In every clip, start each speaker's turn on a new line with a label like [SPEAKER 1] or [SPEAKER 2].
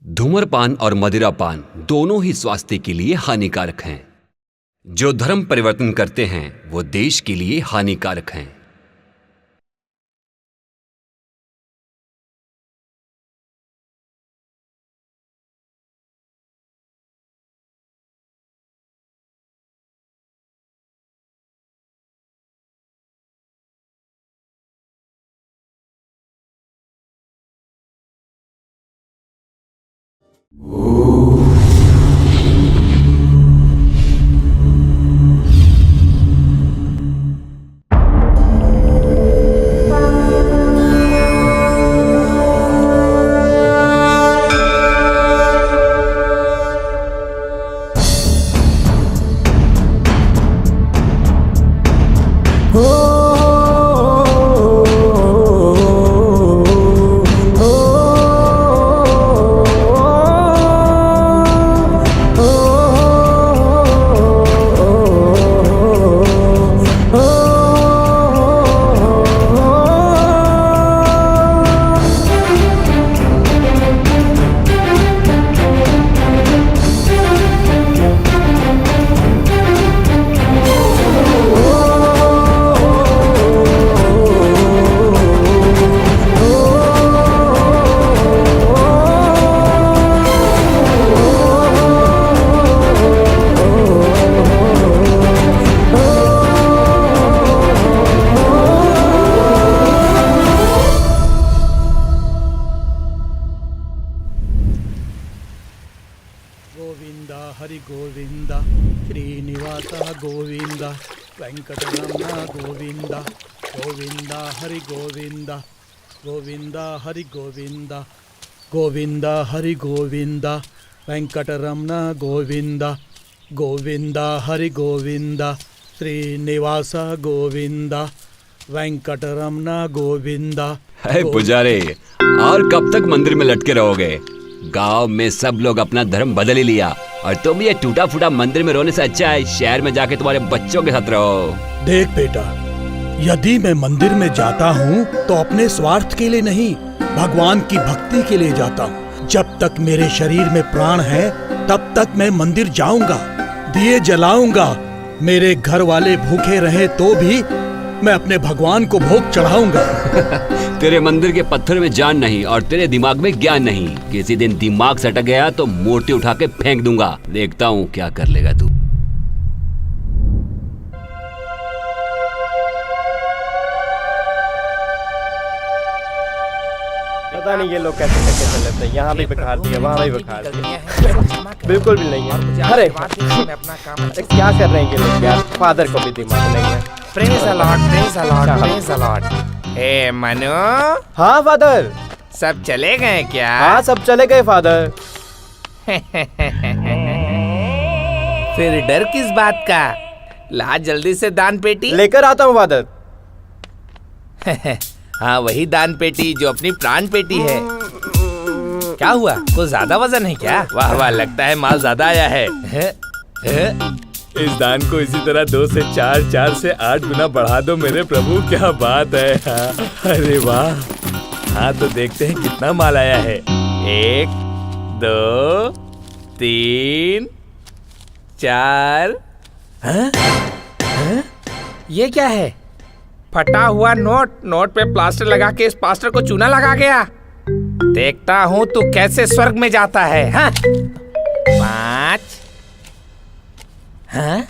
[SPEAKER 1] धूम्रपान और मदिरापान दोनों ही स्वास्थ्य के लिए हानिकारक हैं। जो धर्म परिवर्तन करते हैं वो देश के लिए हानिकारक हैं।
[SPEAKER 2] गोविंदा हरि गोविंदा श्रीनिवास गोविंदा वेंकटरमण गोविंदा गोविंदा हरि गोविंदा गोविंदा हरि गोविंदा गोविंदा हरि गोविंदा वेंकटरमण गोविंदा गोविंदा हरि गोविंदा श्रीनिवास गोविंदा वेंकटरमण गोविंदा।
[SPEAKER 1] है पुजारी, और कब तक मंदिर में लटके रहोगे? गांव में सब लोग अपना धर्म बदल ही लिया और तुम ये टूटा फूटा मंदिर में रोने से अच्छा है शहर में जाके तुम्हारे बच्चों के साथ रहो।
[SPEAKER 2] देख बेटा, यदि मैं मंदिर में जाता हूँ तो अपने स्वार्थ के लिए नहीं, भगवान की भक्ति के लिए जाता हूँ। जब तक मेरे शरीर में प्राण है तब तक मैं मंदिर जाऊंगा, दिए जलाऊंगा। मेरे घर वाले भूखे रहे तो भी मैं अपने भगवान को भोग चढ़ाऊंगा।
[SPEAKER 1] तेरे मंदिर के पत्थर में जान नहीं और तेरे दिमाग में ज्ञान नहीं। किसी दिन दिमाग सटक गया तो मूर्ति उठा के फेंक दूंगा। देखता हूँ क्या कर लेगा तू।
[SPEAKER 3] पता नहीं ये लोग कैसे कैसे चल लेते हैं। यहाँ भी बिखार दिया, वहाँ भी बिखार दिया, बिल्कुल भी नहीं है। अरे क्या कर रहे हैं ये लोग यार? फादर को भी दिमाग नहीं है।
[SPEAKER 4] Praise the lord, praise the lord, praise the lord. ए मनु,
[SPEAKER 3] हाँ फादर।
[SPEAKER 4] सब चले गए क्या?
[SPEAKER 3] हाँ सब चले गए फादर।
[SPEAKER 4] फिर डर किस बात का? ला जल्दी से दान पेटी।
[SPEAKER 3] लेकर आता हूँ फादर।
[SPEAKER 4] हाँ वही दान पेटी जो अपनी प्राण पेटी है। क्या हुआ, कुछ ज्यादा वजन है क्या? वाह वाह, लगता है माल ज्यादा आया है।
[SPEAKER 5] इस दान को इसी तरह 2 से 4, 4 से 8 गुना बढ़ा दो मेरे प्रभु। क्या बात है। हाँ, अरे वाह। हाँ तो देखते हैं कितना माल आया है। 1 2 3 4।
[SPEAKER 4] हाँ? हाँ? ये क्या है? फटा हुआ नोट। नोट पे प्लास्टर लगा के इस प्लास्टर को चूना लगा गया। देखता हूँ तू कैसे स्वर्ग में जाता है। हाँ? 5। हाँ?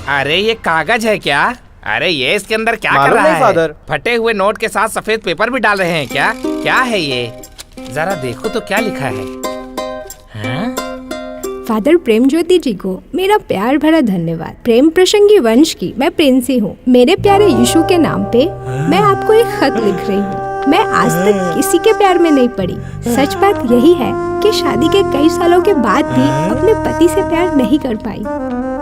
[SPEAKER 4] अरे ये कागज है क्या? अरे ये इसके अंदर क्या कर रहा है?
[SPEAKER 3] फादर।
[SPEAKER 4] फटे हुए नोट के साथ सफेद पेपर भी डाल रहे हैं क्या? क्या है ये? जरा देखो तो क्या लिखा है। हाँ?
[SPEAKER 6] फादर प्रेम ज्योति जी को मेरा प्यार भरा धन्यवाद। प्रेम प्रसंगी वंश की मैं प्रिंसी हूँ। मेरे प्यारे यीशु के नाम पे मैं आपको एक खत लिख रही हूँ। मैं आज तक किसी के प्यार में नहीं पड़ी। सच बात यही है कि शादी के कई सालों के बाद भी अपने पति से प्यार नहीं कर पाई।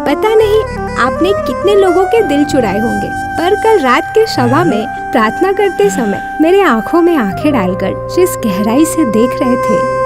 [SPEAKER 6] पता नहीं आपने कितने लोगों के दिल चुराए होंगे, पर कल रात के सभा में प्रार्थना करते समय मेरे आंखों में आंखें डालकर जिस गहराई से देख रहे थे।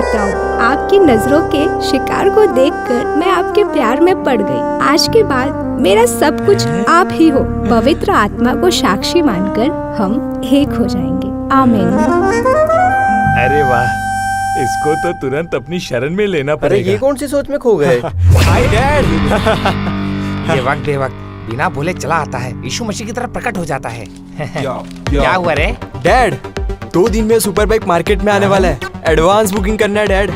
[SPEAKER 6] पवित्रा हूँ। आपकी नजरों के शिकार को देखकर मैं आपके प्यार में पड़ गई। आज के बाद मेरा सब कुछ आप ही हो। पवित्र आत्मा को साक्षी मानकर हम एक हो जाएंगे। आमीन।
[SPEAKER 5] अरे वाह, इसको तो तुरंत अपनी शरण में लेना
[SPEAKER 3] अरे
[SPEAKER 5] पड़ेगा।
[SPEAKER 3] ये कौन सी सोच में खो गए?
[SPEAKER 5] Hi dad.
[SPEAKER 4] ये वक्त बेवक्त बिना बोले चला आता है, यीशु मसीह की तरह प्रकट हो जाता है। क्या हुआ रे?
[SPEAKER 7] डैड 2 दिन में सुपर बाइक मार्केट में आने वाला है। एडवांस बुकिंग करना है डैड।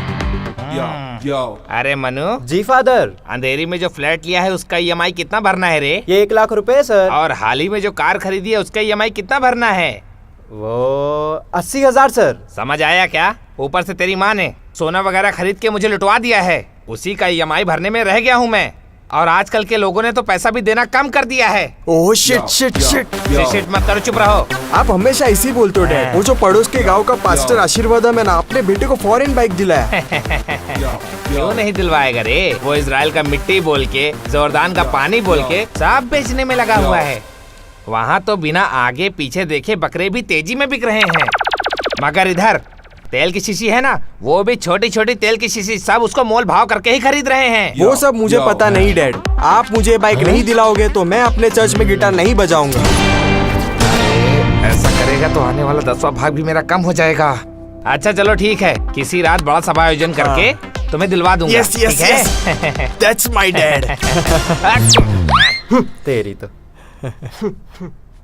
[SPEAKER 4] अरे मनु,
[SPEAKER 3] जी फादर,
[SPEAKER 4] अंधेरी में जो फ्लैट लिया है उसका ईएमआई कितना भरना है रे?
[SPEAKER 3] ये 1 लाख रुपए सर।
[SPEAKER 4] और हाल ही में जो कार खरीदी है उसका ईएमआई कितना भरना है?
[SPEAKER 3] वो 80,000 सर।
[SPEAKER 4] समझ आया क्या? ऊपर से तेरी माँ ने सोना वगैरह खरीद के मुझे लुटवा दिया है। उसी का ईएमआई भरने में रह गया हूँ मैं। और आजकल के लोगों ने तो पैसा भी देना कम कर दिया है।
[SPEAKER 7] Oh shit shit shit.
[SPEAKER 4] Shit मत करो, चुप रहो।
[SPEAKER 7] आप हमेशा ऐसे ही बोलते हो डैड। वो जो पड़ोस के गांव का पास्टर आशीर्वाद में ना अपने बेटे को फॉरेन बाइक दिलाया।
[SPEAKER 4] क्यों नहीं दिलवाएगा रे? वो इजराइल का मिट्टी बोल के, जोरदान का पानी बोल के सब बेचने में लगा हुआ है। वहाँ तो बिना आगे पीछे देखे बकरे भी तेजी में बिक रहे हैं। मगर इधर तेल की शीशी है ना, वो भी छोटी छोटी तेल की शीशी, सब उसको मोल भाव करके ही खरीद रहे हैं।
[SPEAKER 7] वो सब मुझे पता नहीं डैड। आप मुझे बाइक नहीं दिलाओगे तो मैं अपने चर्च में गिटार नहीं बजाऊंगा।
[SPEAKER 4] ऐसा करेगा तो आने वाला 10वां भाग भी मेरा कम हो जाएगा। अच्छा चलो ठीक है, किसी रात बड़ा सभा आयोजन करके तुम्हें दिलवा दूंगा।
[SPEAKER 7] Yes yes yes, that's my dad.
[SPEAKER 3] तेरी तो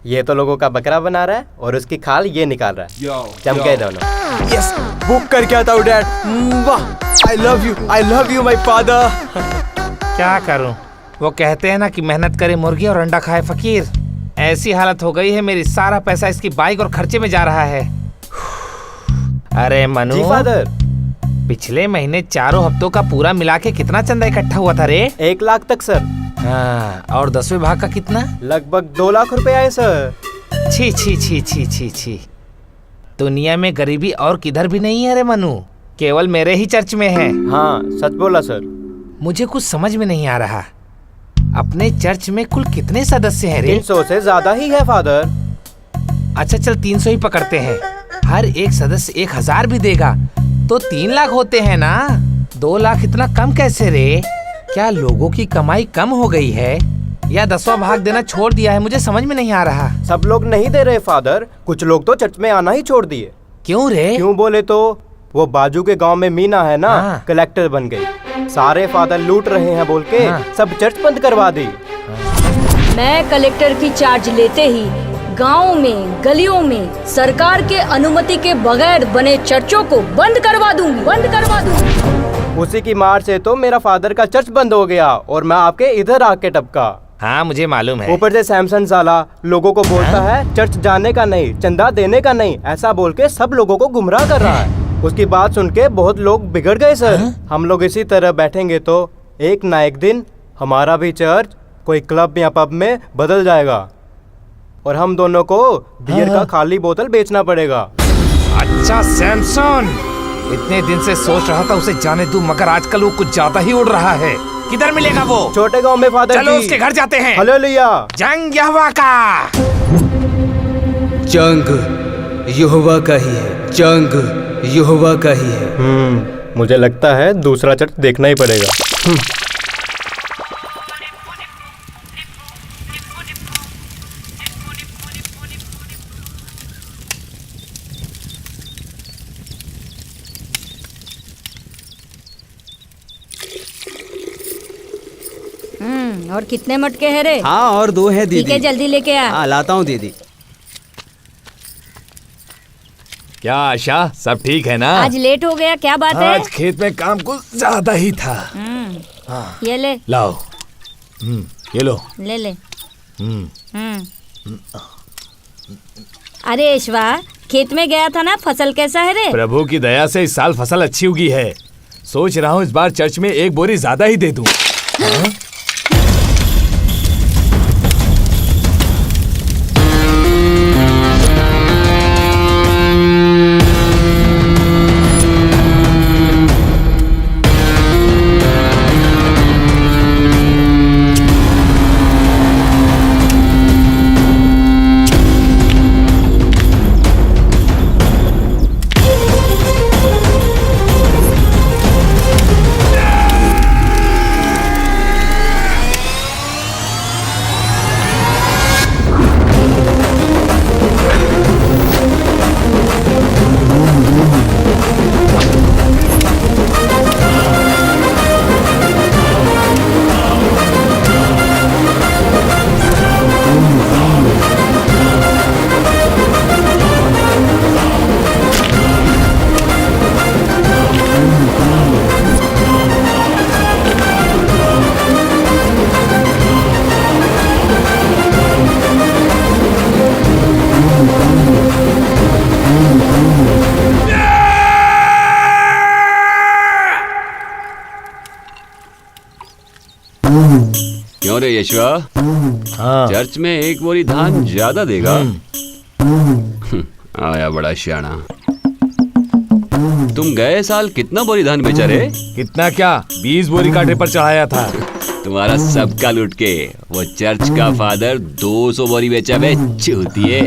[SPEAKER 3] ये तो लोगों का बकरा बना रहा है और उसकी खाल ये निकाल रहा है। चमके दोनों।
[SPEAKER 7] यस, बुक करके आता हूँ डैड। वाह, I love you my father.
[SPEAKER 4] क्या करूं? वो कहते हैं ना कि मेहनत करे मुर्गी और अंडा खाए फकीर। ऐसी हालत हो गई है मेरी, सारा पैसा इसकी बाइक और खर्चे में जा रहा है। अरे मनु,
[SPEAKER 3] जी फादर।
[SPEAKER 4] पिछले महीने 4 हफ्तों का पूरा मिला के कितना चंदा इकट्ठा हुआ था रे?
[SPEAKER 3] 1 लाख तक सर।
[SPEAKER 4] हाँ, और 10वें भाग का कितना?
[SPEAKER 3] लगभग 2 लाख रुपए आए सर।
[SPEAKER 4] छी छी छी छी छी छी। दुनिया में गरीबी और किधर भी नहीं है रे मनु, केवल मेरे ही चर्च में है।
[SPEAKER 3] हाँ सच बोला सर।
[SPEAKER 4] मुझे कुछ समझ में नहीं आ रहा, अपने चर्च में कुल कितने सदस्य हैं रे?
[SPEAKER 3] 300 से ज्यादा ही है फादर।
[SPEAKER 4] अच्छा चल 300 ही पकड़ते हैं। हर एक सदस्य 1000 भी देगा तो 3 लाख होते हैं ना। 2 लाख इतना कम कैसे रे? क्या लोगों की कमाई कम हो गई है या 10वां भाग देना छोड़ दिया है? मुझे समझ में नहीं आ रहा।
[SPEAKER 3] सब लोग नहीं दे रहे फादर, कुछ लोग तो चर्च में आना ही छोड़ दिए।
[SPEAKER 4] क्यों रे?
[SPEAKER 3] क्यों बोले तो वो बाजू के गांव में मीना है ना,
[SPEAKER 4] हाँ।
[SPEAKER 3] कलेक्टर बन गई। सारे फादर लूट रहे हैं बोल के
[SPEAKER 4] हाँ।
[SPEAKER 3] सब चर्च बंद करवा दी।
[SPEAKER 8] मैं कलेक्टर की चार्ज लेते ही गाँव में, गलियों में सरकार के अनुमति के बगैर बने चर्चों को बंद करवा दूंगी।
[SPEAKER 3] उसी की मार से तो मेरा फादर का चर्च बंद हो गया और मैं आपके इधर आके टपका।
[SPEAKER 4] हाँ मुझे मालूम है।
[SPEAKER 3] ऊपर से सैमसन साला लोगों को बोलता है चर्च जाने का नहीं, चंदा देने का नहीं, ऐसा बोल के सब लोगों को गुमराह कर रहा है। उसकी बात सुन के बहुत लोग बिगड़ गए सर। हम लोग इसी तरह बैठेंगे तो एक ना एक दिन हमारा भी चर्च कोई क्लब या पब में बदल जाएगा और हम दोनों को बियर का खाली बोतल बेचना पड़ेगा।
[SPEAKER 4] अच्छा सैमसन, इतने दिन से सोच रहा था उसे जाने दूं, मगर आजकल वो कुछ ज्यादा ही उड़ रहा है। किधर मिलेगा वो?
[SPEAKER 3] छोटे गांव में फादर
[SPEAKER 4] चलो
[SPEAKER 3] जी।
[SPEAKER 4] उसके घर जाते हैं।
[SPEAKER 3] हालेलुया।
[SPEAKER 4] जंग यहोवा का।
[SPEAKER 9] जंग यहोवा का ही है, जंग यहोवा का ही है।
[SPEAKER 3] मुझे लगता है दूसरा चर्च देखना ही पड़ेगा।
[SPEAKER 8] और कितने मटके हैं रे?
[SPEAKER 9] हाँ और 2 है दीदी।
[SPEAKER 8] ठीक है जल्दी लेके आ।
[SPEAKER 9] हाँ लाता हूँ दीदी।
[SPEAKER 5] क्या आशा, सब ठीक है ना?
[SPEAKER 8] आज लेट हो गया, क्या बात है?
[SPEAKER 5] आज खेत में काम कुछ ज्यादा ही था।
[SPEAKER 8] ये ले।
[SPEAKER 5] लाओ। ये लो।
[SPEAKER 8] ले। अरे ईश्वा, खेत में गया था ना, फसल कैसा है रे?
[SPEAKER 5] प्रभु की दया से इस साल फसल अच्छी उगी है। सोच रहा हूँ इस बार चर्च में 1 बोरी ज्यादा ही दे दूं। हाँ?
[SPEAKER 1] क्यों रे यशवा?
[SPEAKER 5] हाँ।
[SPEAKER 1] चर्च में एक बोरी धान ज्यादा देगा। आया बड़ा शाना। तुम गए साल कितना बोरी धान बेचा रे?
[SPEAKER 5] कितना क्या, 20 बोरी कांटे पर चढ़ाया था।
[SPEAKER 1] तुम्हारा सबका लूट के वो चर्च का फादर 200 बोरी बेचा बे चूतिए।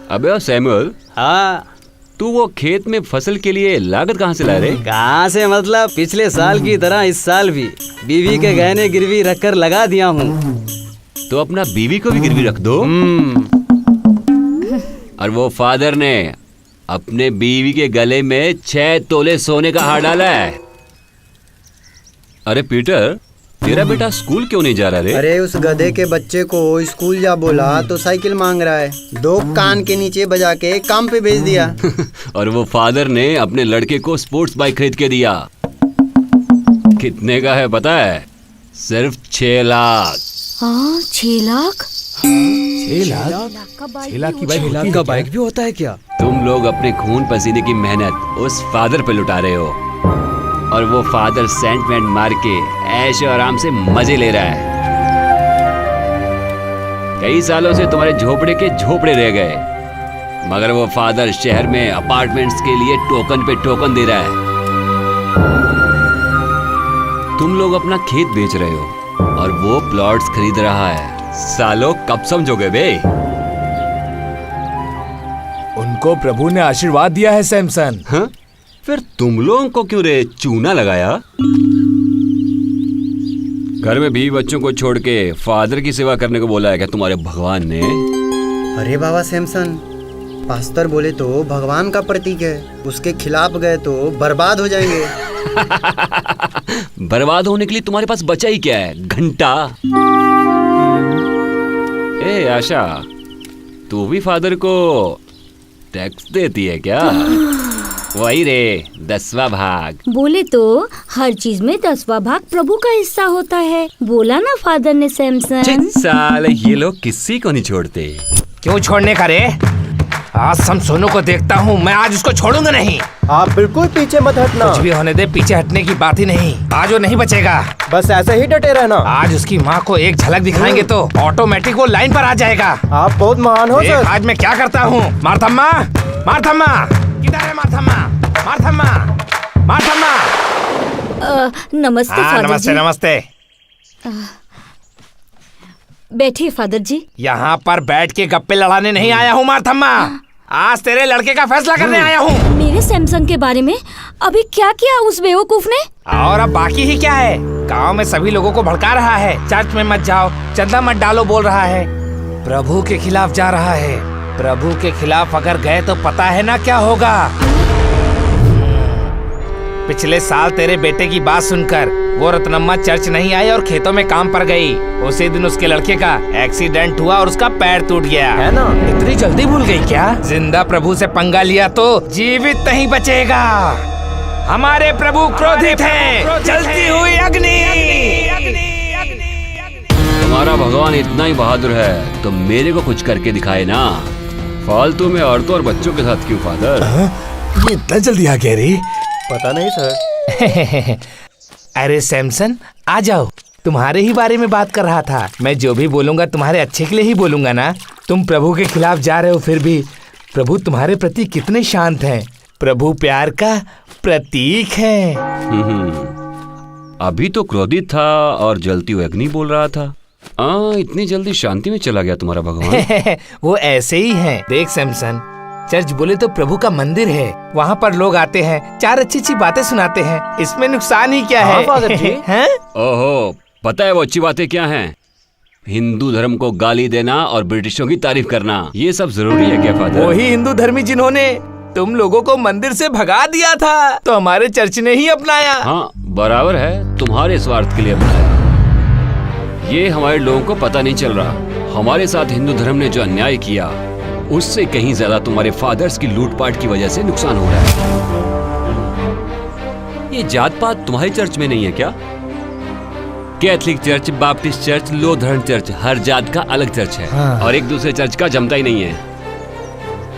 [SPEAKER 1] अबे ओ सैमुअल,
[SPEAKER 9] हाँ,
[SPEAKER 1] तू वो खेत में फसल के लिए लागत कहाँ से ला रे?
[SPEAKER 9] कहाँ से मतलब पिछले साल की तरह इस साल भी बीवी के गहने गिरवी रखकर लगा दिया हूँ।
[SPEAKER 1] तो अपना बीवी को भी गिरवी रख दो। और वो फादर ने अपने बीवी के गले में 6 तोले सोने का हार डाला है। अरे पीटर, तेरा बेटा स्कूल क्यों नहीं जा रहा रे?
[SPEAKER 10] अरे उस गधे के बच्चे को स्कूल जा बोला तो साइकिल मांग रहा है। 2 कान के नीचे बजा के काम पे भेज दिया।
[SPEAKER 1] और वो फादर ने अपने लड़के को स्पोर्ट्स बाइक खरीद के दिया। कितने का है पता है? सिर्फ 6 लाख।
[SPEAKER 8] 6 लाख?
[SPEAKER 5] 6 लाख की बाइक
[SPEAKER 9] का बाइक भी होता है क्या?
[SPEAKER 1] तुम लोग अपने खून पसीने की मेहनत उस फादर पे लुटा रहे हो, और वो फादर सेंट वेंट मार के ऐश और आराम से मजे ले रहा है। कई सालों से तुम्हारे झोपड़े के झोपड़े रह गए, मगर वो फादर शहर में अपार्टमेंट्स के लिए टोकन पे टोकन दे रहा है। तुम लोग अपना खेत बेच रहे हो और वो प्लॉट्स खरीद रहा है। सालों कब समझोगे बे?
[SPEAKER 5] उनको प्रभु ने आशीर्वाद दिया है सैमसन।
[SPEAKER 1] हाँ? फिर तुम लोगों को क्यों रे चूना लगाया? घर में बीवी बच्चों को छोड़ के फादर की सेवा करने को बोला है क्या तुम्हारे भगवान ने?
[SPEAKER 10] अरे बाबा सैमसन, पास्टर बोले तो भगवान का प्रतीक है, उसके खिलाफ गए तो बर्बाद हो जाएंगे।
[SPEAKER 1] बर्बाद होने के लिए तुम्हारे पास बचा ही क्या है? घंटा। ए आशा, तू भी फादर को टैक्स देती है क्या? वही रे, 10वां भाग।
[SPEAKER 8] बोले तो हर चीज में 10वां भाग प्रभु का हिस्सा होता है, बोला ना फादर ने सैमसन।
[SPEAKER 1] साले ये लोग किसी को नहीं छोड़ते।
[SPEAKER 4] क्यों छोड़ने का रे? आज हम सोनू को देखता हूँ, मैं आज उसको छोड़ूंगा नहीं।
[SPEAKER 3] आप बिल्कुल पीछे मत हटना।
[SPEAKER 4] कुछ भी होने दे, पीछे हटने की बात ही नहीं। आज वो नहीं बचेगा।
[SPEAKER 3] बस ऐसे ही डटे रहना।
[SPEAKER 4] आज उसकी माँ को एक झलक दिखाएंगे तो ऑटोमेटिक वो लाइन पर आ जाएगा।
[SPEAKER 3] आप बहुत महान हो सर।
[SPEAKER 4] आज मैं क्या करता हूँ? मार्थम्मा, मार्थम्मा, किधर है मार्थम्मा? मार्थम्मा, मार्थम्मा।
[SPEAKER 8] नमस्ते फादर
[SPEAKER 4] नमस्ते
[SPEAKER 8] जी।
[SPEAKER 4] नमस्ते।
[SPEAKER 8] बैठिए फादर जी।
[SPEAKER 4] यहाँ पर बैठ के गप्पे लड़ाने नहीं आया हूँ मार्थम्मा, आज तेरे लड़के का फैसला करने आया हूँ।
[SPEAKER 8] मेरे सैमसंग के बारे में अभी क्या किया उस बेवकूफ ने?
[SPEAKER 4] और अब बाकी ही क्या है? गांव में सभी लोगों को भड़का रहा है। चर्च में मत जाओ, चंदा मत डालो बोल रहा है। प्रभु के खिलाफ जा रहा है। प्रभु के खिलाफ अगर गए तो पता है ना क्या होगा। पिछले साल तेरे बेटे की बात सुनकर वो रत्नम्मा चर्च नहीं आई और खेतों में काम पर गई। उसी दिन उसके लड़के का एक्सीडेंट हुआ और उसका पैर टूट गया।
[SPEAKER 3] है ना?
[SPEAKER 4] इतनी जल्दी भूल गई क्या? जिंदा प्रभु से पंगा लिया तो जीवित नहीं बचेगा। हमारे प्रभु क्रोधित हैं, जलती हुई अग्नि।
[SPEAKER 1] तुम्हारा भगवान इतना ही बहादुर है तो मेरे को कुछ करके दिखाए ना। फालतू में औरतों और बच्चों के साथ क्यों फादर?
[SPEAKER 5] ये इतना जल्दी आ गया रे?
[SPEAKER 3] पता नहीं सर।
[SPEAKER 4] अरे सैमसन, आ जाओ, तुम्हारे ही बारे में बात कर रहा था। मैं जो भी बोलूंगा तुम्हारे अच्छे के लिए ही बोलूंगा ना। तुम प्रभु के खिलाफ जा रहे हो, फिर भी प्रभु तुम्हारे प्रति कितने शांत हैं। प्रभु प्यार का प्रतीक है।
[SPEAKER 1] अभी तो क्रोधित था और जलती हुई अग्नि बोल रहा था। इतनी जल्दी शांति में चला गया तुम्हारा भगवान।
[SPEAKER 4] वो ऐसे ही है। देख सैमसन, चर्च बोले तो प्रभु का मंदिर है, वहाँ पर लोग आते हैं, 4 अच्छी बातें सुनाते हैं। इसमें नुकसान ही क्या है?
[SPEAKER 3] फादर जी।
[SPEAKER 4] हैं?
[SPEAKER 1] ओहो, पता है वो अच्छी बातें क्या हैं? हिंदू धर्म को गाली देना और ब्रिटिशों की तारीफ करना, ये सब जरूरी है क्या फादर?
[SPEAKER 4] वही हिंदू धर्मी जिन्होंने तुम लोगों को मंदिर से भगा दिया था, तो हमारे चर्च ने ही अपनाया।
[SPEAKER 1] हाँ बराबर है, तुम्हारे स्वार्थ के लिए अपनाया। ये हमारे लोगों को पता नहीं चल रहा। हमारे साथ हिंदू धर्म ने जो अन्याय किया उससे कहीं ज्यादा तुम्हारे फादर्स की लूटपाट की वजह से नुकसान हो रहा है। ये जात पात तुम्हारे चर्च में नहीं है क्या? Catholic church, Baptist church, Lutheran church, हर जात का अलग चर्च है।
[SPEAKER 4] हाँ।
[SPEAKER 1] और एक दूसरे चर्च का जमता ही नहीं है।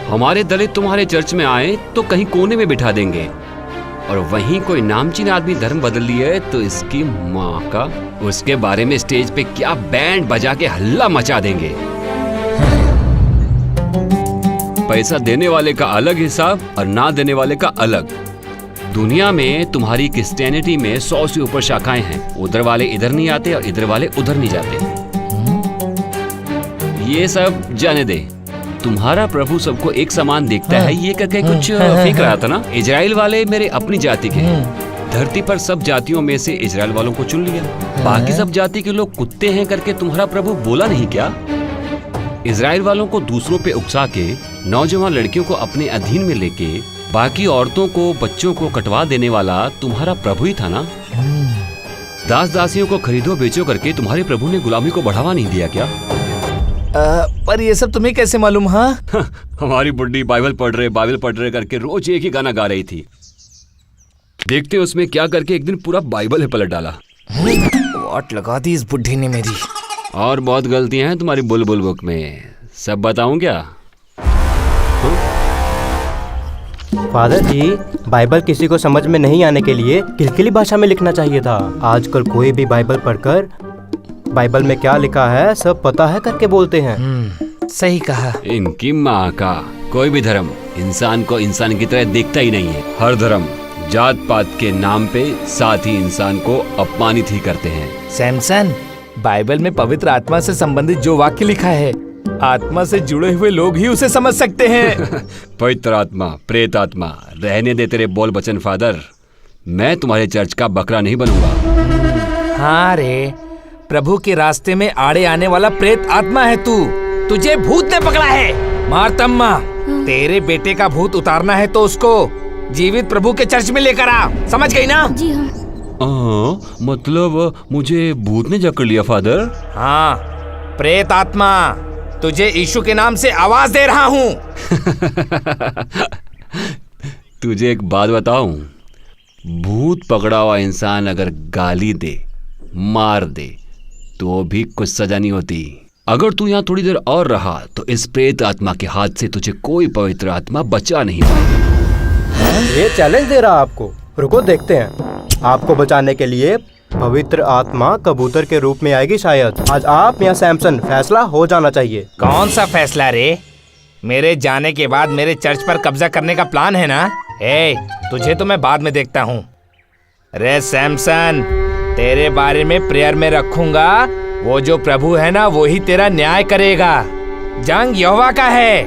[SPEAKER 1] हमारे दलित तुम्हारे चर्च में आए तो कहीं कोने में बिठा देंगे, और वहीं कोई नामचीन आदमी धर्म बदल लिया है तो इसकी माँ का, उसके बारे में स्टेज पे क्या बैंड बजा के हल्ला मचा देंगे। पैसा देने वाले का अलग हिसाब और ना देने वाले का अलग। दुनिया में तुम्हारी क्रिश्चियनिटी में 100 से ऊपर शाखाएं हैं। उधर वाले इधर नहीं आते और इधर वाले उधर नहीं जाते। ये सब जाने दे। तुम्हारा प्रभु सबको एक समान देखता है, ये करके कुछ फेंक रहा था ना। इजराइल वाले मेरे अपनी जाति के हैं। धरती पर सब जातियों में से इजराइल वालों को चुन लिया। बाकी सब जाति के लोग कुत्ते हैं करके तुम्हारा प्रभु बोला नहीं क्या? इजराइल वालों को दूसरों पे उकसा के नौजवान लड़कियों को अपने अधीन में लेके बाकी औरतों को, बच्चों को कटवा देने वाला तुम्हारा प्रभु ही था ना। दास दासियों को खरीदो बेचो करके तुम्हारे प्रभु ने गुलामी को बढ़ावा नहीं दिया क्या?
[SPEAKER 5] पर ये सब तुम्हें कैसे मालूम? हाँ
[SPEAKER 1] हमारी बुड्ढी बाइबल पढ़ रहे करके रोज एक ही गाना गा रही थी। देखते उसमें क्या करके एक दिन पूरा बाइबल ही पलट डाला।
[SPEAKER 5] वाट लगा दी इस बुड्ढी ने मेरी।
[SPEAKER 1] और बहुत गलतियां हैं तुम्हारी बुलबुल बुक में, सब बताऊं क्या?
[SPEAKER 3] फादर जी, बाइबल किसी को समझ में नहीं आने के लिए किलकिली भाषा में लिखना चाहिए था। आजकल कोई भी बाइबल पढ़कर बाइबल में क्या लिखा है सब पता है करके बोलते हैं।
[SPEAKER 5] सही कहा।
[SPEAKER 1] इनकी माँ का। कोई भी धर्म इंसान को इंसान की तरह देखता ही नहीं है। हर धर्म जात पात के नाम पे साथ ही इंसान को अपमानित ही करते हैं।
[SPEAKER 5] सैमसन, बाइबल में पवित्र आत्मा से संबंधित जो वाक्य लिखा है, आत्मा से जुड़े हुए लोग ही उसे समझ सकते हैं।
[SPEAKER 1] पवित्र आत्मा, प्रेत आत्मा, रहने दे तेरे बोल बचन फादर। मैं तुम्हारे चर्च का बकरा नहीं बनूंगा।
[SPEAKER 4] हाँ रे, प्रभु के रास्ते में आड़े आने वाला प्रेत आत्मा है तू। तुझे भूत ने पकड़ा है। मार्तम्मा, तेरे बेटे का भूत उतारना है तो उसको जीवित प्रभु के चर्च में लेकर आ। समझ गई ना?
[SPEAKER 8] जी हाँ।
[SPEAKER 1] मतलब मुझे भूत ने जकड़ लिया फादर?
[SPEAKER 4] हाँ, प्रेत आत्मा, तुझे यीशु के नाम से आवाज दे रहा हूँ।
[SPEAKER 1] तुझे एक बात बताऊं, भूत पकड़ा हुआ इंसान अगर गाली दे, मार दे तो भी कुछ सजा नहीं होती। अगर तू यहाँ थोड़ी देर और रहा तो इस प्रेत आत्मा के हाथ से तुझे कोई पवित्र आत्मा बचा नहीं पाएगी।
[SPEAKER 3] ये चैलेंज दे रहा आपको। रुको देखते हैं। आपको बचाने के लिए पवित्र आत्मा कबूतर के रूप में आएगी शायद। आज आप या सैमसन फैसला हो जाना चाहिए।
[SPEAKER 4] कौन सा फैसला रे? मेरे जाने के बाद मेरे चर्च पर कब्जा करने का प्लान है ना? तुझे तो मैं बाद में देखता हूँ। रे सैमसन, तेरे बारे में प्रेयर में रखूंगा। वो जो प्रभु है ना, वो ही तेरा न्याय करेगा। जंग यहोवा का है।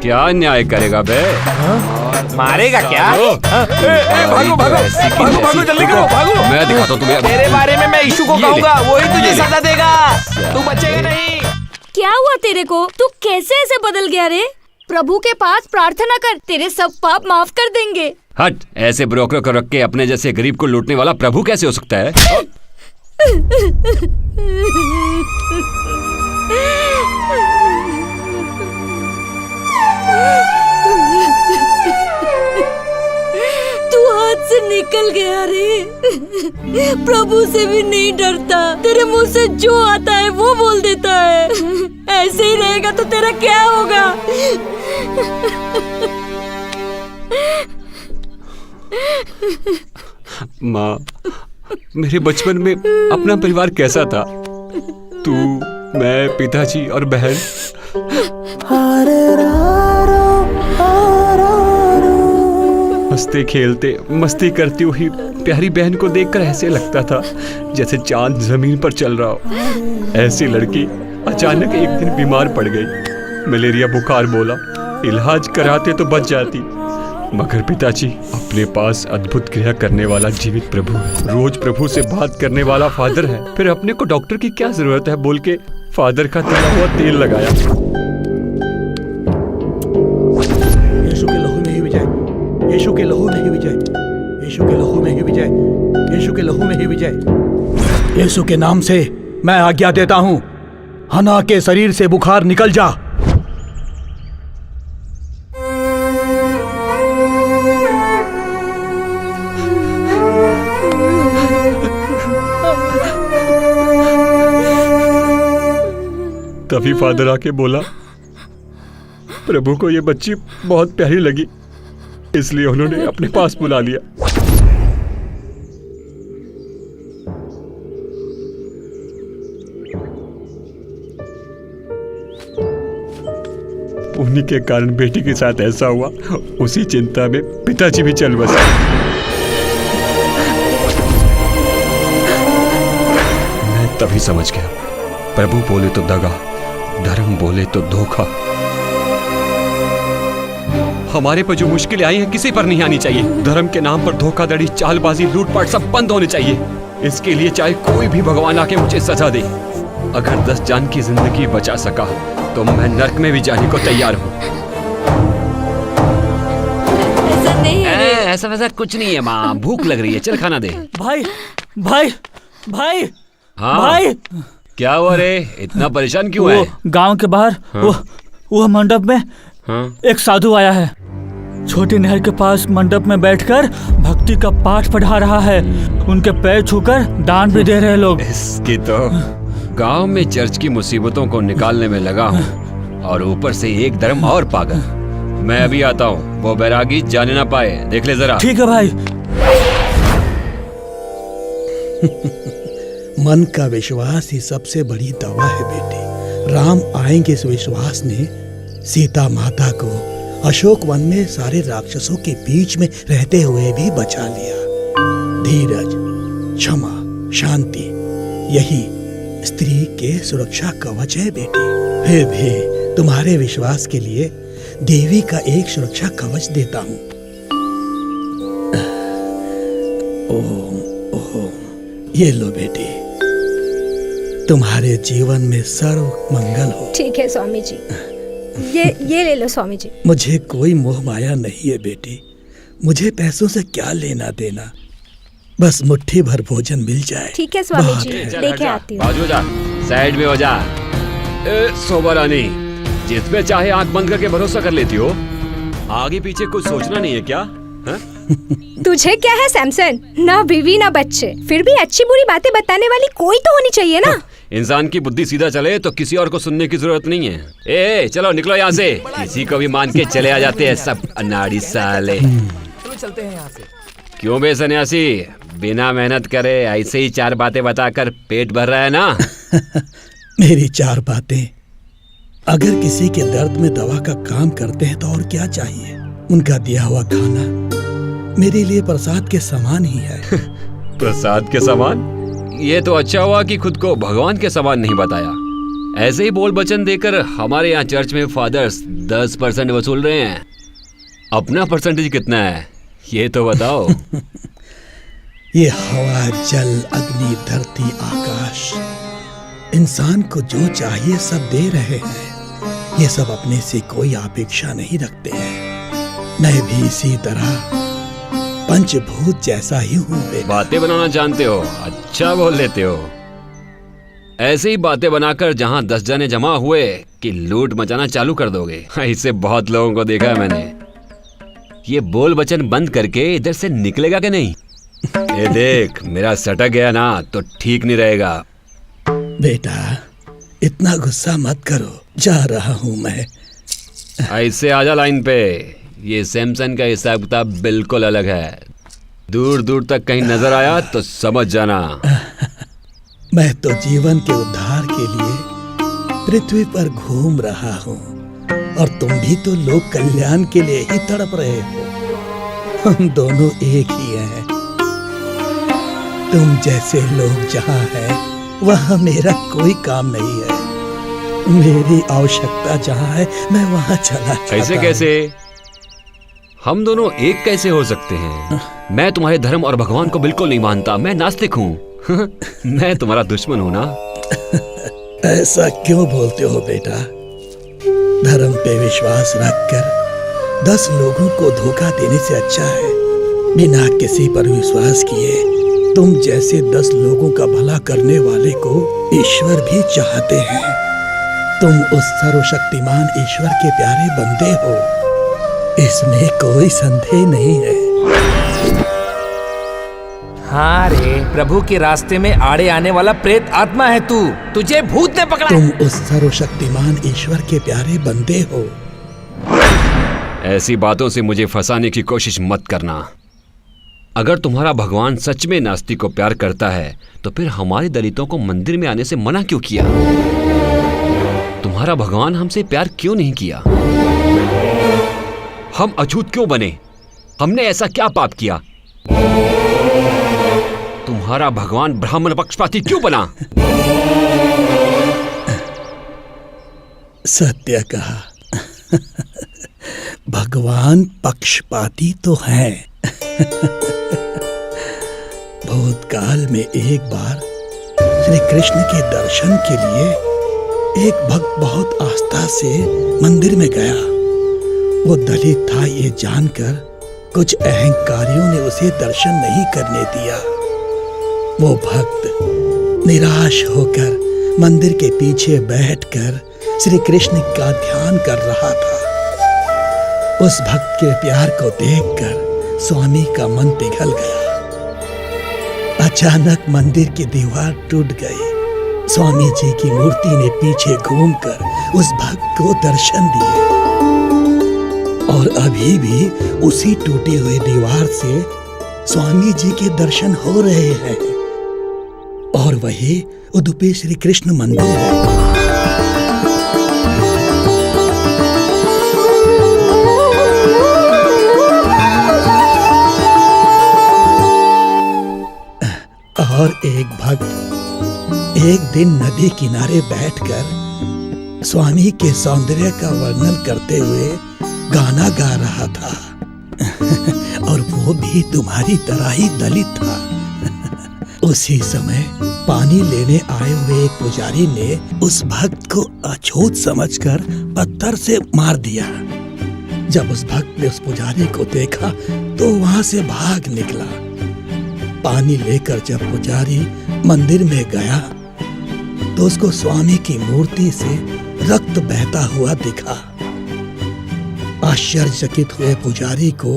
[SPEAKER 1] क्या न्याय करेगा बे?
[SPEAKER 4] मारेगा क्या? भागो भागो भागो भागो, जल्दी करो, भागो।
[SPEAKER 1] मैं दिखाता हूं तुम्हें।
[SPEAKER 4] तेरे बारे में मैं यीशु को कहूंगा, वो ही तुझे सजा देगा। तू बचेगा नहीं।
[SPEAKER 8] क्या हुआ तेरे को? तू कैसे ऐसे बदल गया रे? प्रभु के पास प्रार्थना कर, तेरे सब पाप माफ कर देंगे।
[SPEAKER 1] हट, ऐसे ब्रोकर को रख के अपने जैसे गरीब को लूटने वाला प्रभु कैसे हो सकता है?
[SPEAKER 8] तू हाथ से निकल गया रे। प्रभु से भी नहीं डरता। तेरे मुंह से जो आता है वो बोल देता है। ऐसे ही रहेगा तो तेरा क्या होगा?
[SPEAKER 1] माँ, मेरे बचपन में अपना परिवार कैसा था? तू, मैं, पिताजी और बहन। हंसते खेलते मस्ती करती हुई प्यारी बहन को देखकर ऐसे लगता था जैसे चांद जमीन पर चल रहा हो। ऐसी लड़की अचानक एक दिन बीमार पड़ गई। मलेरिया बुखार बोला, इलाज कराते तो बच जाती, मगर पिताजी अपने पास अद्भुत क्रिया करने वाला जीवित प्रभु है। रोज प्रभु से बात करने वाला फादर है। फिर अपने को डॉक्टर की क्या जरूरत है बोल के फादर का तला हुआ तेल लगाया।
[SPEAKER 2] यीशु के लहू में ही विजय, यीशु के लहू में ही विजय, यीशु के लहू में ही विजय, यीशु के लहू में ही विजय। यीशु के नाम से मैं आज्ञा देता हूँ, हना के शरीर से बुखार निकल जा।
[SPEAKER 1] तभी फादर आके बोला, प्रभु को ये बच्ची बहुत प्यारी लगी, इसलिए उन्होंने अपने पास बुला लिया। उन्हीं के कारण बेटी के साथ ऐसा हुआ। उसी चिंता में पिताजी भी चल बसे। मैं तभी समझ गया, प्रभु बोले तो दगा, धर्म बोले तो धोखा। हमारे पर जो मुश्किलें आई हैं किसी पर नहीं आनी चाहिए। धर्म के नाम पर धोखाधड़ी, चालबाजी, लूटपाट सब बंद होने चाहिए। इसके लिए चाहे कोई भी भगवान आके मुझे सजा दे। अगर 10 जान की जिंदगी बचा सका तो मैं नर्क में भी जाने को तैयार हूँ।
[SPEAKER 8] ऐसा नहीं है।
[SPEAKER 1] ऐसा वैसा कुछ नहीं है माँ, भूख लग रही है, चल खाना दे।
[SPEAKER 11] भाई भाई भाई
[SPEAKER 1] हाँ
[SPEAKER 11] भाई,
[SPEAKER 1] क्या हुआ रे, इतना परेशान क्यों है?
[SPEAKER 11] गांव के बाहर वो मंडप में एक साधु आया है। छोटी नहर के पास मंडप में बैठकर भक्ति का पाठ पढ़ा रहा है। उनके पैर छूकर दान भी दे रहे लोग।
[SPEAKER 1] इसकी तो गांव में चर्च की मुसीबतों को निकालने में लगा हूँ और ऊपर से एक धर्म और पागल। मैं अभी आता हूँ, वो बैरागी जाने ना पाए, देख ले जरा।
[SPEAKER 11] ठीक है भाई।
[SPEAKER 2] मन का विश्वास ही सबसे बड़ी दवा है बेटी। राम आएंगे इस विश्वास ने सीता माता को अशोक वन में सारे राक्षसों के बीच में रहते हुए भी बचा लिया। धीरज, क्षमा, शांति, यही स्त्री के सुरक्षा कवच है बेटी। फिर भी तुम्हारे विश्वास के लिए देवी का एक सुरक्षा कवच देता हूँ। ओम ओम, ये लो बेटी, तुम्हारे जीवन में सर्व मंगल हो।
[SPEAKER 6] ठीक है स्वामी जी, ये ले लो स्वामी जी।
[SPEAKER 2] मुझे कोई मोह माया नहीं है बेटी। मुझे पैसों से क्या लेना देना, बस मुट्ठी भर भोजन मिल जाए।
[SPEAKER 6] ठीक है स्वामी
[SPEAKER 2] बहुत
[SPEAKER 6] जी,
[SPEAKER 2] है।
[SPEAKER 6] लेके आती हूँ।
[SPEAKER 1] बाजू जा, साइड में हो जा। सोबा रानी, जिसमें चाहे आंख बंद करके भरोसा कर लेती हो, आगे पीछे कुछ सोचना नहीं है क्या? हा?
[SPEAKER 6] तुझे क्या है सैमसन, ना बीवी ना बच्चे, फिर भी अच्छी बुरी बातें बताने वाली कोई तो होनी चाहिए ना।
[SPEAKER 1] इंसान की बुद्धि सीधा चले तो किसी और को सुनने की जरूरत नहीं है। ए चलो निकलो यहाँ से, किसी को भी मान के चले आ जाते हैं सब अनाड़ी साले।
[SPEAKER 5] चलो चलते हैं यहाँ से।
[SPEAKER 1] क्यों बे सन्यासी, बिना मेहनत करे ऐसे ही 4 बातें बताकर पेट भर रहा है ना?
[SPEAKER 2] मेरी 4 बातें अगर किसी के दर्द में दवा का काम करते हैं तो और क्या चाहिए। उनका दिया हुआ खाना मेरे लिए प्रसाद के समान ही है।
[SPEAKER 1] प्रसाद के समान? ये तो अच्छा हुआ कि खुद को भगवान के समान नहीं बताया। ऐसे ही बोल वचन देकर हमारे यहाँ चर्च में फादर्स 10% वसूल रहे हैं। अपना परसेंटेज कितना है ये तो बताओ।
[SPEAKER 2] ये हवा, जल, अग्नि, धरती, आकाश, इंसान को जो चाहिए सब दे रहे हैं। ये सब अपने से कोई अपेक्षा नहीं रखते हैं। मैं भी इसी तरह पंचभूत जैसा ही हूँ।
[SPEAKER 1] बातें बनाना जानते हो, अच्छा बोल लेते हो। ऐसे ही बातें बनाकर जहाँ 10 जने जमा हुए कि लूट मचाना चालू कर दोगे। इससे बहुत लोगों को देखा है मैंने। ये बोल वचन बंद करके इधर से निकलेगा कि नहीं? ये देख, मेरा सटक गया ना तो ठीक नहीं रहेगा।
[SPEAKER 2] बेटा इतना गुस्सा मत करो, जा रहा हूँ मैं।
[SPEAKER 1] ऐसे आजा लाइन पे। ये सैमसन का हिसाब किताब बिल्कुल अलग है। दूर दूर तक कहीं नजर आया तो समझ जाना।
[SPEAKER 2] मैं तो जीवन के उद्धार के लिए पृथ्वी पर घूम रहा हूँ और तुम भी तो लोक कल्याण के लिए ही तड़प रहे हो। हम दोनों एक ही हैं। तुम जैसे लोग जहाँ हैं वहाँ मेरा कोई काम नहीं है। मेरी आवश्यकता जहाँ है मैं वहाँ चला जाता
[SPEAKER 1] ऐसे कैसे? हम दोनों एक कैसे हो सकते हैं? मैं तुम्हारे धर्म और भगवान को बिल्कुल नहीं मानता। मैं नास्तिक हूँ। मैं तुम्हारा दुश्मन हूँ ना?
[SPEAKER 2] ऐसा क्यों बोलते हो बेटा? धर्म पे विश्वास रखकर 10 लोगों को धोखा देने से अच्छा है बिना किसी पर विश्वास किए तुम जैसे 10 लोगों का भला करने वाले को ईश्वर भी चाहते हैं। तुम उस सर्वशक्तिमान ईश्वर के प्यारे बंदे हो, इसमें कोई संदेह नहीं है।
[SPEAKER 4] हाँ रे, प्रभु के रास्ते में आड़े आने वाला प्रेत आत्मा है तू। तुझे भूत ने पकड़ा।
[SPEAKER 2] तुम उस सर्वशक्तिमान ईश्वर के प्यारे बंदे हो।
[SPEAKER 1] ऐसी बातों से मुझे फंसाने की कोशिश मत करना। अगर तुम्हारा भगवान सच में नास्तिक को प्यार करता है तो फिर हमारे दलितों को मंदिर में आने से मना क्यों किया? तुम्हारा भगवान हमसे प्यार क्यों नहीं किया? हम अछूत क्यों बने? हमने ऐसा क्या पाप किया? तुम्हारा भगवान ब्राह्मण पक्षपाती क्यों बना?
[SPEAKER 2] सत्य कहा। भगवान पक्षपाती तो हैं। भूतकाल में एक बार श्री कृष्ण के दर्शन के लिए एक भक्त बहुत आस्था से मंदिर में गया। वो दलित था ये जानकर कुछ अहंकारियों ने उसे दर्शन नहीं करने दिया। वो भक्त निराश होकर मंदिर के पीछे बैठकर श्री कृष्ण का ध्यान कर रहा था। उस भक्त के प्यार को देखकर स्वामी का मन पिघल गया। अचानक मंदिर की दीवार टूट गई। स्वामी जी की मूर्ति ने पीछे घूमकर उस भक्त को दर्शन दिए और अभी भी उसी टूटी हुई दीवार से स्वामी जी के दर्शन हो रहे हैं और वही उडुपी श्री कृष्ण मंदिर है। और एक भक्त एक दिन नदी किनारे बैठकर स्वामी के सौंदर्य का वर्णन करते हुए गाना गा रहा था। और वो भी तुम्हारी तरह ही दलित था। उसी समय पानी लेने आए हुए एक पुजारी ने उस भक्त को अछूत समझकर पत्थर से मार दिया। जब उस भक्त ने उस पुजारी को देखा तो वहां से भाग निकला। पानी लेकर जब पुजारी मंदिर में गया तो उसको स्वामी की मूर्ति से रक्त बहता हुआ दिखा। आश्चर्यचकित हुए पुजारी को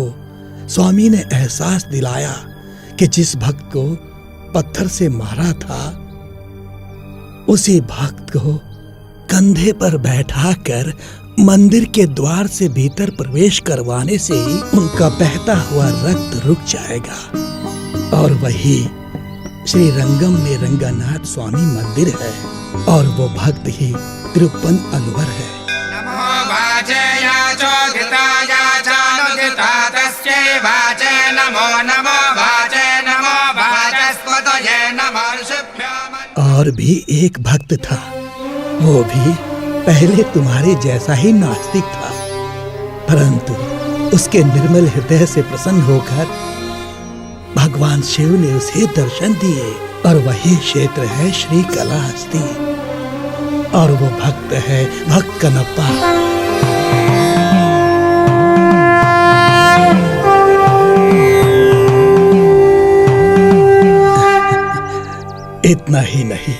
[SPEAKER 2] स्वामी ने एहसास दिलाया कि जिस भक्त को पत्थर से मारा था उसी भक्त को कंधे पर बैठाकर मंदिर के द्वार से भीतर प्रवेश करवाने से ही उनका बहता हुआ रक्त रुक जाएगा। और वही श्री रंगम में रंगनाथ स्वामी मंदिर है और वो भक्त ही तिरुप्पन अलवर है। और भी एक भक्त था, वो भी पहले तुम्हारे जैसा ही नास्तिक था, परंतु उसके निर्मल हृदय से प्रसन्न होकर भगवान शिव ने उसे दर्शन दिए। और वही क्षेत्र है श्री कलाहस्ती और वो भक्त है भक्त कनप्पा। इतना ही नहीं,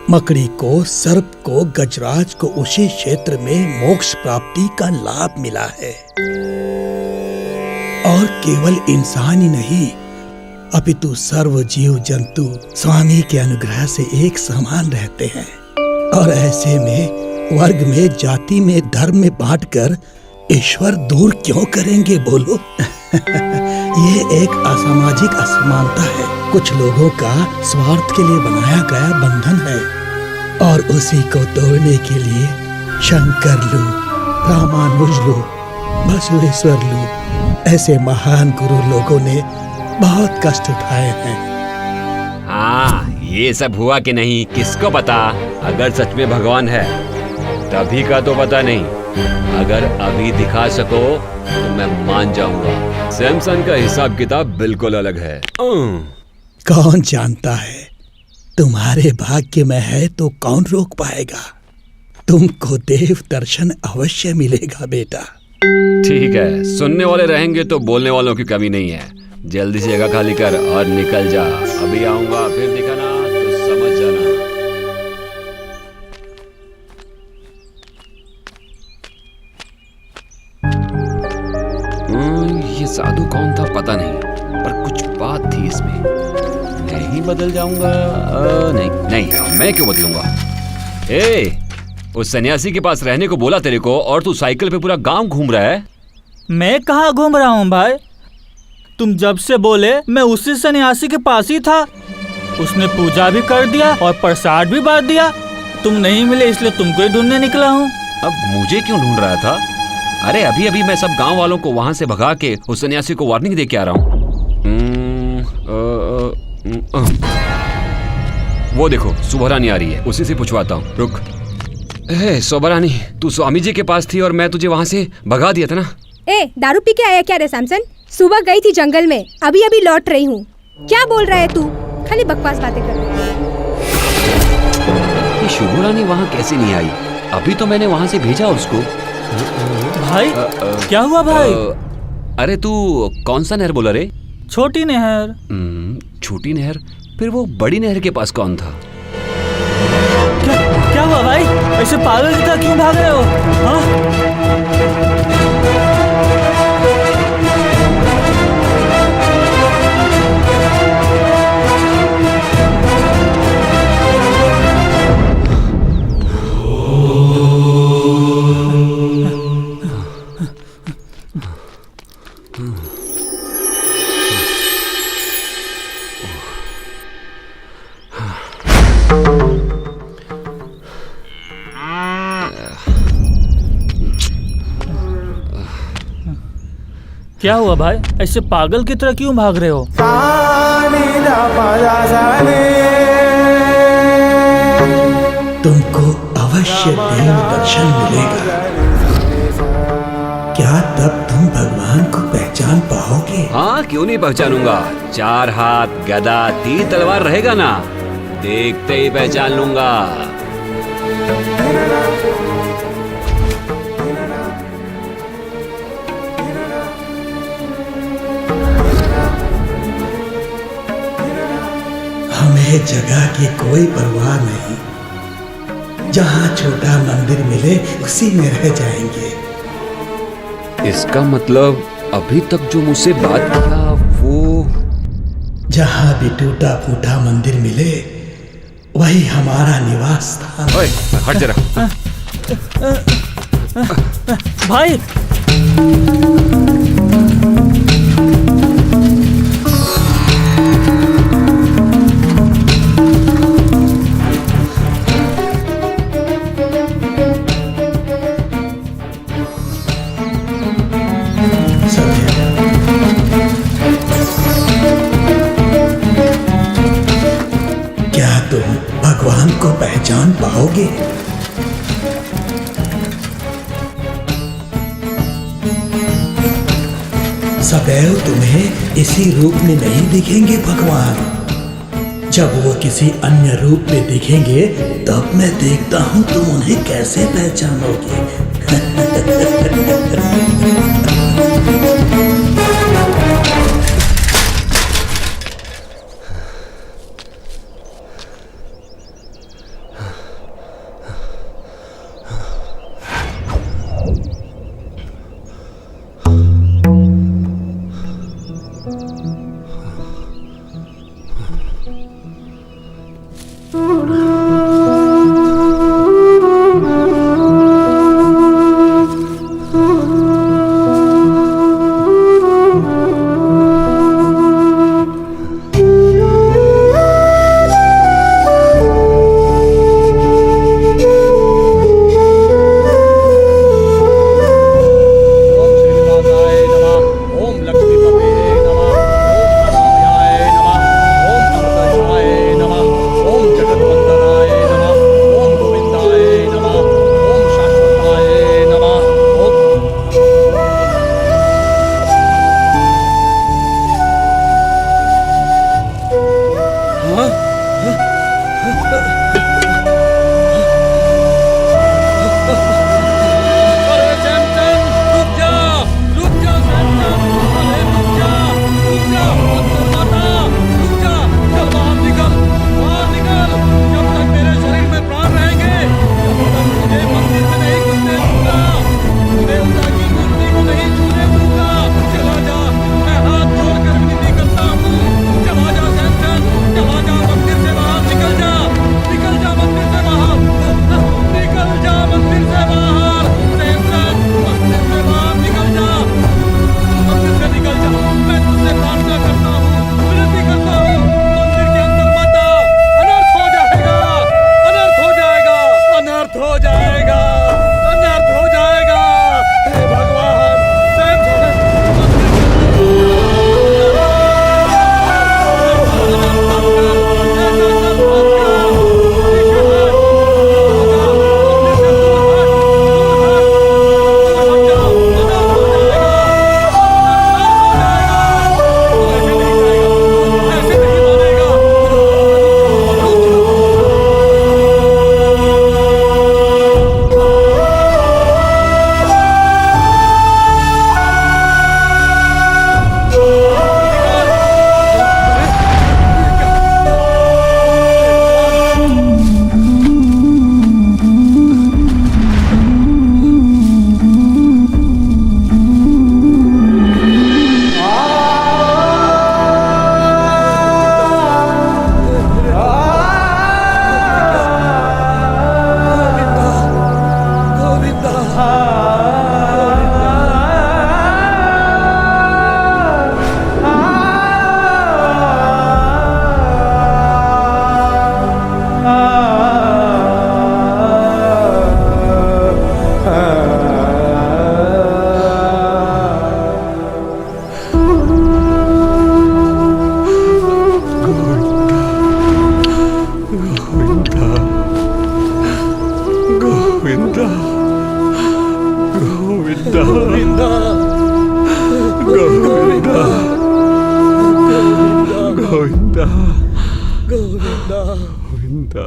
[SPEAKER 2] मकड़ी को, सर्प को, गजराज को उसी क्षेत्र में मोक्ष प्राप्ति का लाभ मिला है। और केवल इंसान ही नहीं अपितु सर्व जीव जंतु स्वामी के अनुग्रह से एक समान रहते हैं। और ऐसे में वर्ग में, जाति में, धर्म में बांटकर ईश्वर दूर क्यों करेंगे बोलो? ये एक असामाजिक असमानता है, कुछ लोगों का स्वार्थ के लिए बनाया गया बंधन है। और उसी को तोड़ने के लिए शंकर लू, रामानुज लू, बसवेश्वर लू ऐसे महान गुरु लोगों ने बहुत कष्ट उठाए हैं।
[SPEAKER 1] हाँ, ये सब हुआ कि नहीं किसको पता। अगर सच में भगवान है तभी का तो पता नहीं। अगर अभी दिखा सको तो मैं मान जाऊंगा। सैमसन का हिसाब किताब बिल्कुल अलग है।
[SPEAKER 2] कौन जानता है, तुम्हारे भाग्य में है तो कौन रोक पाएगा। तुमको देव दर्शन अवश्य मिलेगा बेटा।
[SPEAKER 1] ठीक है, सुनने वाले रहेंगे तो बोलने वालों की कमी नहीं है। जल्दी से जगह खाली कर और निकल जा। अभी आऊंगा, फिर दिखाना तो समझ जाना। ये साधु कौन था पता नहीं, पर कुछ बात थी इसमें। नहीं बदल जाऊंगा। नहीं, मैं क्यों बदलूंगा? उस सन्यासी के पास रहने को बोला तेरे को और तू साइकिल पे पूरा गांव घूम रहा है।
[SPEAKER 11] मैं कहाँ घूम रहा हूँ भाई? तुम जब से बोले मैं उसी सन्यासी के पास ही था। उसने पूजा भी कर दिया और प्रसाद भी बांट दिया। तुम नहीं मिले इसलिए तुमको ही ढूंढने निकला हूँ।
[SPEAKER 1] अब मुझे क्यों ढूंढ रहा था? अरे अभी अभी मैं सब गांव वालों को वहां से भगा के उस सन्यासी को वार्निंग दे के आ रहा हूँ। वो देखो सुबरानी आ रही है, उसी से पूछवाता हूँ। रुक। सुबरानी, तू स्वामी जी के पास थी और मैं तुझे वहां से भगा दिया था ना।
[SPEAKER 6] दारू पी के आया क्या रे सैमसन? सुबह गई थी जंगल में, अभी अभी लौट रही हूँ। क्या बोल रहा है तू? खाली बकवास बातें कर रहा है।
[SPEAKER 1] शुभरानी वहाँ कैसे नहीं आई? अभी तो मैंने वहाँ से भेजा उसको।
[SPEAKER 11] भाई क्या हुआ भाई?
[SPEAKER 1] अरे तू कौन सा नहर बोला रे?
[SPEAKER 11] छोटी नहर।
[SPEAKER 1] छोटी नहर? फिर वो बड़ी नहर के पास कौन था?
[SPEAKER 11] क्या हुआ भाई? ऐसे पागल की तरह क्यों भाग रहे हो? हाँ? क्या हुआ भाई? ऐसे पागल की तरह क्यों भाग रहे हो?
[SPEAKER 2] तुमको अवश्य देव दर्शन मिलेगा। क्या तब तुम भगवान को पहचान पाओगे?
[SPEAKER 1] हाँ, क्यों नहीं पहचानूंगा। 4 हाथ, गदा, 3 तलवार रहेगा ना, देखते ही पहचान लूंगा।
[SPEAKER 2] हमें जगह की कोई परवाह नहीं। जहाँ छोटा मंदिर मिले उसी में रह जाएंगे।
[SPEAKER 1] इसका मतलब अभी तक जो मुझसे बात किया वो...
[SPEAKER 2] जहाँ भी टूटा फूटा मंदिर मिले वही हमारा निवास स्थान।
[SPEAKER 1] ओए, हट जरा।
[SPEAKER 11] भाई
[SPEAKER 2] क्या तुम भगवान को पहचान पाओगे? सदैव तुम्हें इसी रूप में नहीं दिखेंगे भगवान। जब वो किसी अन्य रूप में दिखेंगे तब मैं देखता हूँ तुम उन्हें कैसे पहचानोगे। गोविंदा
[SPEAKER 5] गोविंदा गोविंदा
[SPEAKER 2] गोविंदा
[SPEAKER 5] गोविंदा